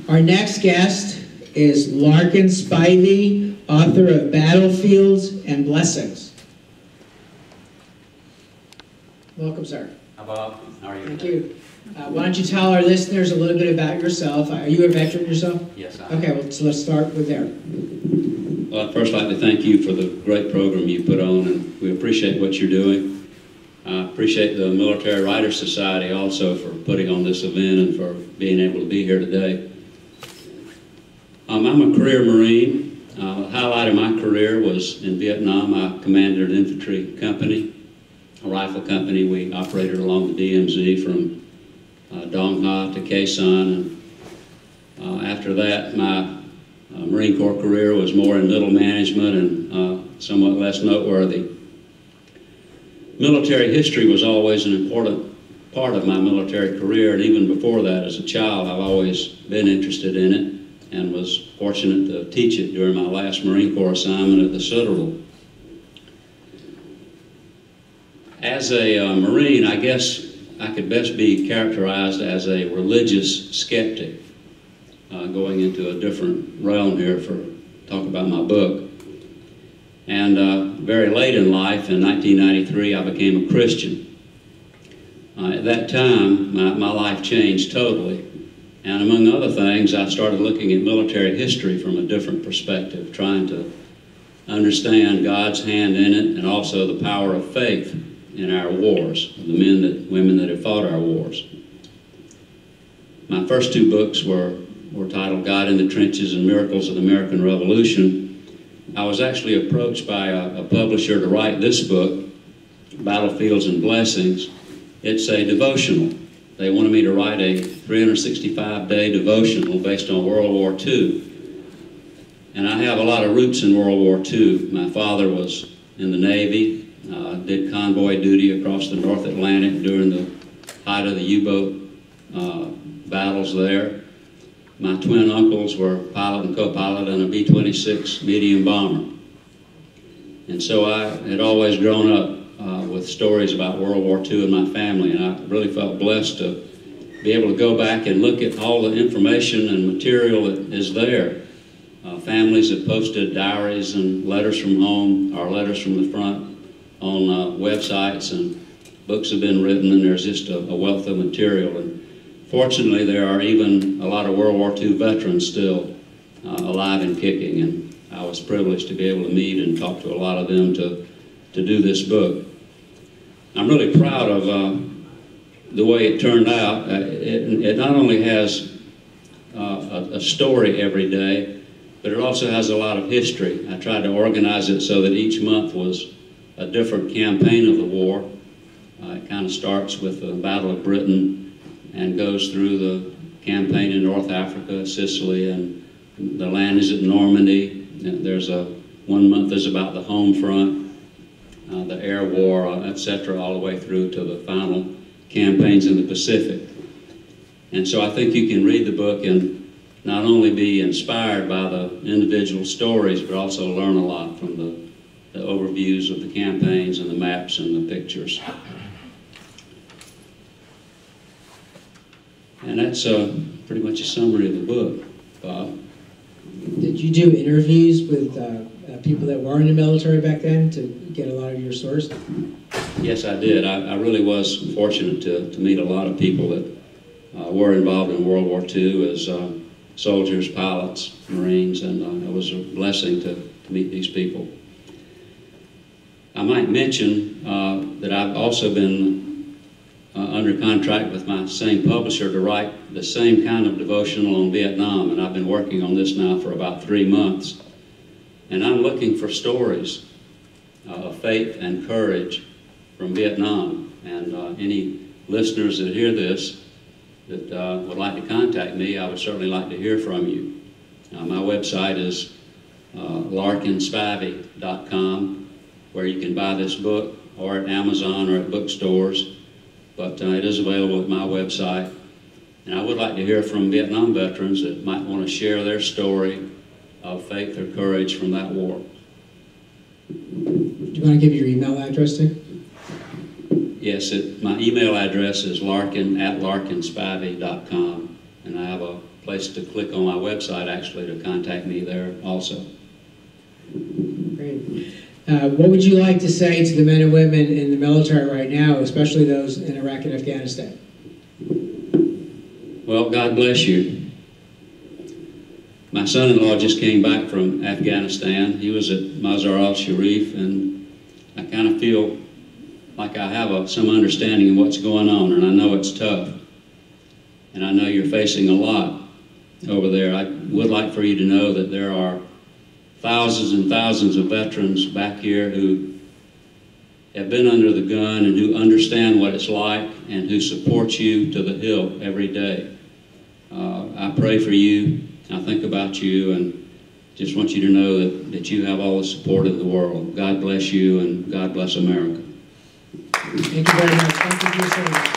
Our next guest is Larkin Spivey, author of Battlefields and Blessings. Welcome, sir. Hi, Bob. How are you? Thank you. Why don't you tell our listeners a little bit about yourself? Are you a veteran yourself? Yes, I am. Okay, well, so let's start with there. Well, I'd first like to thank you for the great program you put on, and we appreciate what you're doing. I appreciate the Military Writers Society also for putting on this event and for being able to be here today. I'm a career Marine. The highlight of my career was in Vietnam. I commanded an infantry company, a rifle company. We operated along the DMZ from Dong Ha to Khe Sanh. And after that, my Marine Corps career was more in middle management and somewhat less noteworthy. Military history was always an important part of my military career, and even before that, as a child, I've always been interested in it and was fortunate to teach it during my last Marine Corps assignment at the Citadel. As a Marine, I guess I could best be characterized as a religious skeptic, going into a different realm here for talk about my book. And very late in life, in 1993, I became a Christian. At that time, my life changed totally. And among other things, I started looking at military history from a different perspective, trying to understand God's hand in it and also the power of faith in our wars, the men and women that have fought our wars. My first two books were titled God in the Trenches and Miracles of the American Revolution. I was actually approached by a publisher to write this book, Battlefields and Blessings. It's a devotional. They wanted me to write a 365-day devotional based on World War II. And I have a lot of roots in World War II. My father was in the Navy, did convoy duty across the North Atlantic during the height of the U-boat battles there. My twin uncles were pilot and co-pilot in a B-26 medium bomber. And so I had always grown up with stories about World War II in my family, and I really felt blessed to be able to go back and look at all the information and material that is there. Families have posted diaries and letters from home, or letters from the front on websites, and books have been written, and there's just a wealth of material. And fortunately, there are even a lot of World War II veterans still alive and kicking, and I was privileged to be able to meet and talk to a lot of them to do this book. I'm really proud of the way it turned out. It not only has a story every day, but it also has a lot of history. I tried to organize it so that each month was a different campaign of the war. It kind of starts with the Battle of Britain and goes through the campaign in North Africa, Sicily, and the land is at Normandy. There's one month is about the home front, the air war, etc., all the way through to the final campaigns in the Pacific. And so I think you can read the book and not only be inspired by the individual stories, but also learn a lot from the overviews of the campaigns and the maps and the pictures. And that's pretty much a summary of the book, Bob. Did you do interviews with people that were in the military back then to get a lot of your source? Yes, I did. I really was fortunate to meet a lot of people that were involved in World War II as soldiers, pilots, Marines, and it was a blessing to meet these people. I might mention that I've also been under contract with my same publisher to write the same kind of devotional on Vietnam, and I've been working on this now for about 3 months. And I'm looking for stories of faith and courage from Vietnam. And any listeners that hear this that would like to contact me, I would certainly like to hear from you. My website is LarkinSpive1.com, where you can buy this book, or at Amazon or at bookstores. But it is available at my website. And I would like to hear from Vietnam veterans that might want to share their story of faith or courage from that war. Do you want to give your email address too? Yes, my email address is Larkin@LarkinSpive1.com. And I have a place to click on my website, actually, to contact me there also. Great. What would you like to say to the men and women in the military right now, especially those in Iraq and Afghanistan? Well, God bless you. My son-in-law just came back from Afghanistan. He was at Mazar al-Sharif, and I kind of feel like I have some understanding of what's going on, and I know it's tough. And I know you're facing a lot over there. I would like for you to know that there are thousands and thousands of veterans back here who have been under the gun and who understand what it's like and who support you to the hilt every day. I pray for you, I think about you, and just want you to know that you have all the support in the world. God bless you, and God bless America. Thank you very much. Thank you for your service.